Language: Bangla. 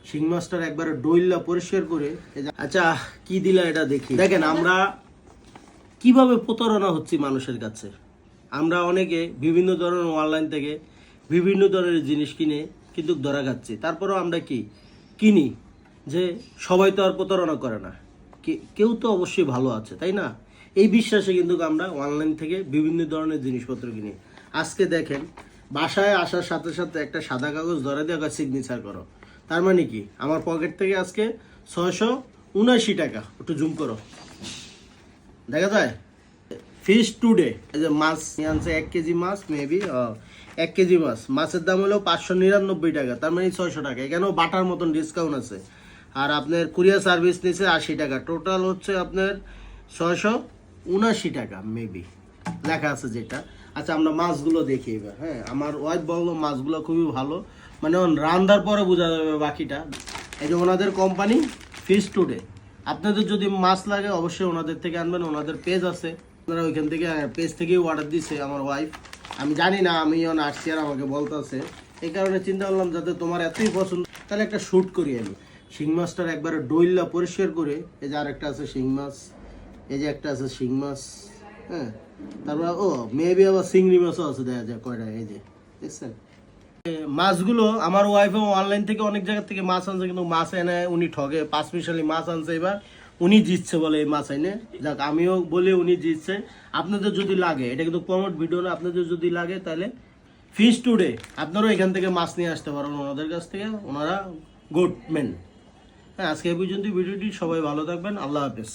শিং মাছটার একবারে ডইল্লা পরিষ্কার করে আচ্ছা কি দিলা এটা দেখি। দেখেন আমরা কিভাবে প্রতারণা হচ্ছি মানুষের কাছে। আমরা অনেকে বিভিন্ন ধরনের অনলাইন থেকে বিভিন্ন ধরনের জিনিস কিনে কিন্তু ধরা খাচ্ছি। তারপরেও আমরা কি কিনি যে সবাই তো আর প্রতারণা করে না, কেউ তো অবশ্যই ভালো আছে, তাই না? এই বিশ্বাসে কিন্তু আমরা অনলাইন থেকে বিভিন্ন ধরনের জিনিসপত্র কিনি। আজকে দেখেন বাসায় আসার সাথে সাথে একটা সাদা কাগজ ধরে দিয়ে সিগনেচার করো। তার মানে কি আমার পকেট থেকে আজকে 679 টাকা, একটু জুম করো, দেখা যায়। ফিশ টুডে এই যে মাছ নিয়ে আনছে 1 কেজি মাছ, মেবি 1 কেজি মাছের দাম হলো 599 টাকা, তার মানে 600 টাকা। এখানেও বাটার মতন ডিসকাউন্ট আছে। আর আপনার কুরিয়ার সার্ভিস নিচ্ছে 80 টাকা, টোটাল হচ্ছে আপনার 679 টাকা মেবি লেখা আছে যেটা। আচ্ছা আমরা মাছগুলো দেখি এবার। হ্যাঁ, আমার ওয়াইফ বললো মাছগুলো খুবই ভালো, মানে রান্নার পরে বোঝা যাবে বাকিটা। এই যে ওনাদের কোম্পানি ফিশ টুডে, আপনাদের যদি মাছ লাগে অবশ্যই ওনাদের থেকে আনবেন। ওনাদের পেজ আছে, আপনারা ওইখান থেকে পেজ থেকেই অর্ডার দিছে আমার ওয়াইফ। আমি জানি না, আমি আসছি আর আমাকে বলতেছে, এই কারণে চিন্তা করলাম যাতে তোমার এতই পছন্দ তাহলে একটা শ্যুট করি আমি। শিং মাছটার একবারে ডইল্লা পরিষ্কার করে, এই যে আরেকটা আছে শিং মাছ, এই যে একটা আছে শিং মাছ, হ্যাঁ, তারপর ও মেবি আবার চিংড়ি মাছও আছে, দেখা যায় কয়টা, এই যে দেখছেন। মাছগুলো আমার ওয়াইফে অনলাইন থেকে অনেক জায়গা থেকে মাছ আনছে, কিন্তু মাছ এনে উনি ঠগে, 5 মিশালি মাছ আনছে। এবার উনি জিতছে বলে এই মাছ এনে, যাক আমিও বলে উনি জিতছে। আপনাদের যদি লাগে, এটা কিন্তু প্রমোট ভিডিও না, আপনাদের যদি লাগে তাহলে ফিশ টুডে আপনারাও এখান থেকে মাছ নিয়ে আসতে পারেন ওনাদের কাছ থেকে, ওনারা গুড মেন। হ্যাঁ, আজকে এই পর্যন্ত ভিডিওটি, সবাই ভালো থাকবেন, আল্লাহ হাফেজ।